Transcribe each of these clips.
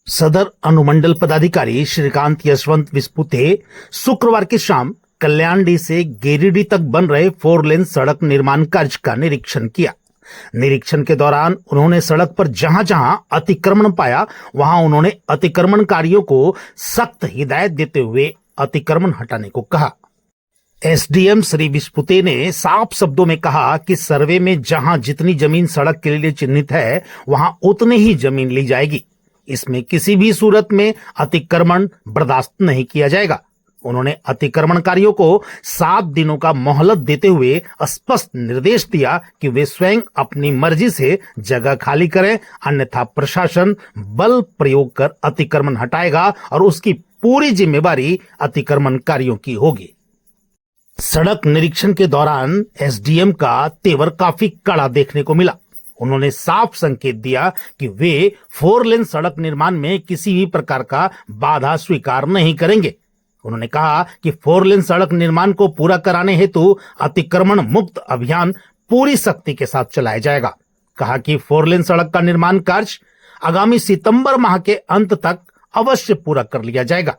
सदर अनुमंडल पदाधिकारी श्रीकांत यशवंत विस्पुते शुक्रवार की शाम कल्याणडी से गिरिडीह तक बन रहे 4 लेन सड़क निर्माण कार्य का निरीक्षण किया। निरीक्षण के दौरान उन्होंने सड़क पर जहां जहां अतिक्रमण पाया वहां उन्होंने अतिक्रमणकारियों को सख्त हिदायत देते हुए अतिक्रमण हटाने को कहा। एसडीएम श्री विस्पुते ने साफ शब्दों में कहा कि सर्वे में जहां जितनी जमीन सड़क के लिए चिन्हित है वहां उतनी ही जमीन ली जाएगी। इसमें किसी भी सूरत में अतिक्रमण बर्दाश्त नहीं किया जाएगा। उन्होंने अतिक्रमणकारियों को 7 दिनों का मोहलत देते हुए स्पष्ट निर्देश दिया कि वे स्वयं अपनी मर्जी से जगह खाली करें, अन्यथा प्रशासन बल प्रयोग कर अतिक्रमण हटाएगा और उसकी पूरी जिम्मेवारी अतिक्रमणकारियों की होगी। सड़क निरीक्षण के दौरान एसडीएम का तेवर काफी कड़ा देखने को मिला। उन्होंने साफ संकेत दिया कि वे 4 लेन सड़क निर्माण में किसी भी प्रकार का बाधा स्वीकार नहीं करेंगे। उन्होंने कहा कि 4 लेन सड़क निर्माण को पूरा कराने हेतु अतिक्रमण मुक्त अभियान पूरी सख्ती के साथ चलाया जाएगा। कहा कि 4 लेन सड़क का निर्माण कार्य आगामी सितंबर माह के अंत तक अवश्य पूरा कर लिया जाएगा।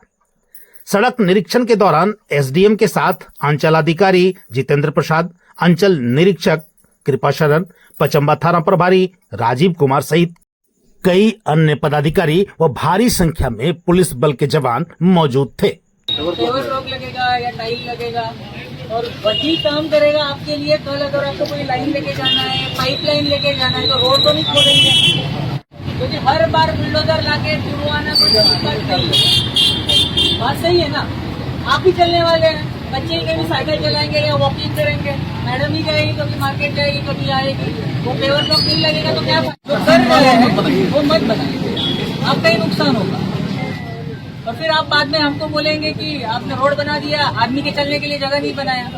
सड़क निरीक्षण के दौरान एसडीएम के साथ अंचलाधिकारी जितेंद्र प्रसाद, अंचल निरीक्षक कृपाशरण, पचम्बा थाना प्रभारी राजीव कुमार सहित कई अन्य पदाधिकारी व भारी संख्या में पुलिस बल के जवान मौजूद थे। पेवर ब्लॉक लगेगा या टाइल लगेगा और वही काम करेगा आपके लिए। कल अगर आपको कोई लाइन लेके जाना है, पाइपलाइन लेके जाना है तो रोड तो नहीं खोदेंगे, क्योंकि हर बार बुलडोजर लाके जुड़वाना कोई बात नहीं है। बात सही है ना? आप ही चलने वाले हैं, बच्चे ही कभी साइकिल चलाएंगे या वॉकिंग करेंगे, मैडम ही जाएगी, कभी मार्केट जाएगी, कभी आएगी। वो पेवर ब्लॉक नहीं लगेगा तो क्या जो कर रहे हैं वो मत बनाइए, आपका ही नुकसान होगा। और फिर आप बाद में हमको बोलेंगे कि आपने रोड बना दिया, आदमी के चलने के लिए जगह नहीं बनाया।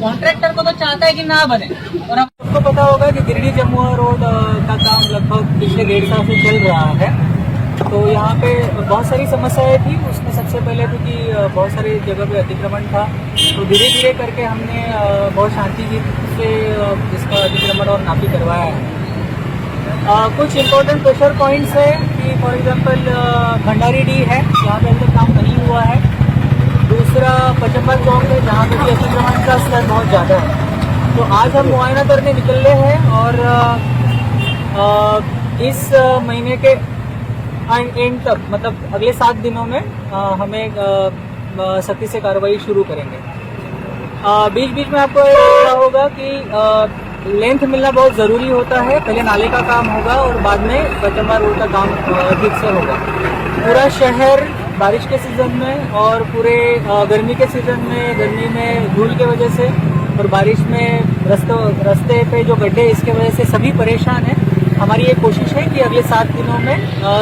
कॉन्ट्रैक्टर को तो चाहता है कि ना बने। और आपको पता होगा कि गिरिडीह जमुआ रोड का काम लगभग पिछले 1.5 साल से चल रहा है। तो यहाँ पे बहुत सारी समस्याएं थी। उसमें सबसे पहले तो कि बहुत सारी जगह पे अतिक्रमण था, तो धीरे धीरे करके हमने बहुत शांति से इसका अतिक्रमण और नापी करवाया है। कुछ इम्पोर्टेंट प्रेशर पॉइंट्स है कि फॉर एग्जांपल भंडारी है, यहाँ पे अभी तक काम नहीं हुआ है। दूसरा पचम्बा चौक है, जहाँ पे भी अतिक्रमण का स्तर बहुत ज़्यादा है। तो आज हम मुआयना करने निकल रहे हैं और इस महीने के एंड तक, मतलब अगले 7 दिनों में हमें सख्ती से कार्रवाई शुरू करेंगे। बीच बीच में आपको पता होगा कि लेंथ मिलना बहुत ज़रूरी होता है। पहले नाले का काम होगा और बाद में पचम्बा रोड का काम ठीक से होगा। पूरा शहर बारिश के सीज़न में और पूरे गर्मी के सीज़न में, गर्मी में धूल के वजह से और बारिश में रास्ते पे जो गड्ढे, इसके वजह से सभी परेशान हैं। हमारी ये कोशिश है कि अगले 7 दिनों में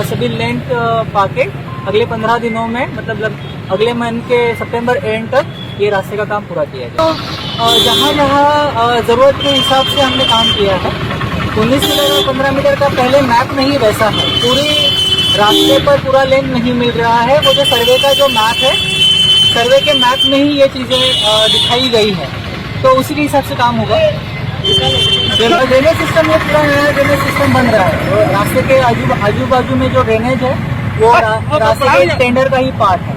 सभी लेंथ पाके अगले 15 दिनों में, मतलब अगले महीने के सितंबर एंड तक ये रास्ते का काम पूरा किया जाए। तो जहाँ जहाँ ज़रूरत के हिसाब से हमने काम किया है। 19 मीटर और 15 मीटर का पहले मैप नहीं वैसा है, पूरी रास्ते पर पूरा लेन नहीं मिल रहा है। वो जो सर्वे का जो मैप है, सर्वे के मैप में ही ये चीज़ें दिखाई गई है, तो उसी के हिसाब से काम होगा। ड्रेनेज सिस्टम में पूरा नया ड्रेनेज सिस्टम बन रहा है। तो रास्ते के आजू बाजू में जो ड्रेनेज है वो रास्ते के टेंडर का ही पार्ट है।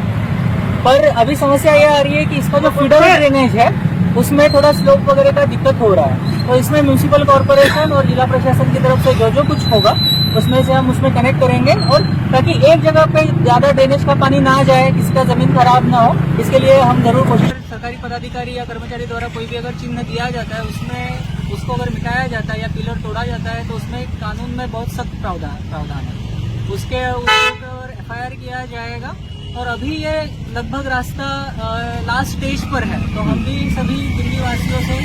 पर अभी समस्या ये आ रही है कि इसका जो फीडर ड्रेनेज है उसमें थोड़ा स्लोप वगैरह का दिक्कत हो रहा है। तो इसमें म्यूनिसिपल कॉर्पोरेशन और जिला प्रशासन की तरफ से जो कुछ होगा उसमें से हम उसमें कनेक्ट करेंगे, और ताकि एक जगह पे ज्यादा ड्रेनेज का पानी ना जाए, किसी का जमीन खराब ना हो, इसके लिए हम जरूर कोशिश। सरकारी पदाधिकारी या कर्मचारी द्वारा कोई भी अगर चिन्ह दिया जाता है, उसमें उसको अगर मिटाया जाता है या पिलर तोड़ा जाता है तो उसमें कानून में बहुत सख्त प्रावधान है। उसके ऊपर FIR किया जाएगा। और अभी ये लगभग रास्ता लास्ट स्टेज पर है। तो हम भी सभी दिल्ली वासियों से,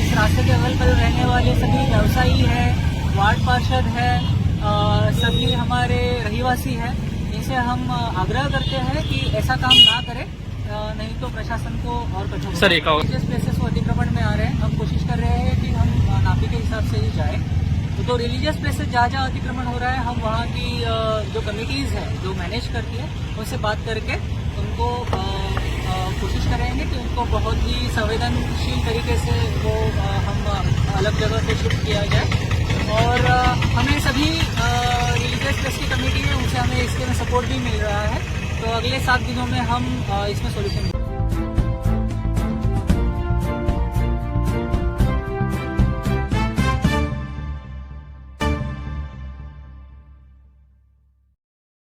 इस रास्ते के अगल बगल रहने वाले सभी व्यवसायी हैं, वार्ड पार्षद है, सभी हमारे रहीवासी हैं, इनसे हम आग्रह करते हैं कि ऐसा काम ना करें, नहीं तो प्रशासन को और कठोर। सर, एक जिस प्लेसेस को अतिक्रमण में आ रहे हैं, हम कोशिश कर रहे हैं कि हम नापी के हिसाब से ही जाएं। तो रिलीजियस प्लेसेस जहाँ जहाँ अतिक्रमण हो रहा है, हम वहाँ की जो कमिटीज़ है जो मैनेज करती है उनसे बात करके उनको कोशिश करेंगे कि उनको बहुत ही संवेदनशील तरीके से वो हम अलग जगह पे शिफ्ट किया जाए। और हमें सभी रिलीजियस इलाके में सपोर्ट भी मिल रहा है, तो अगले 7 दिनों में हम इसमें सोल्यूशन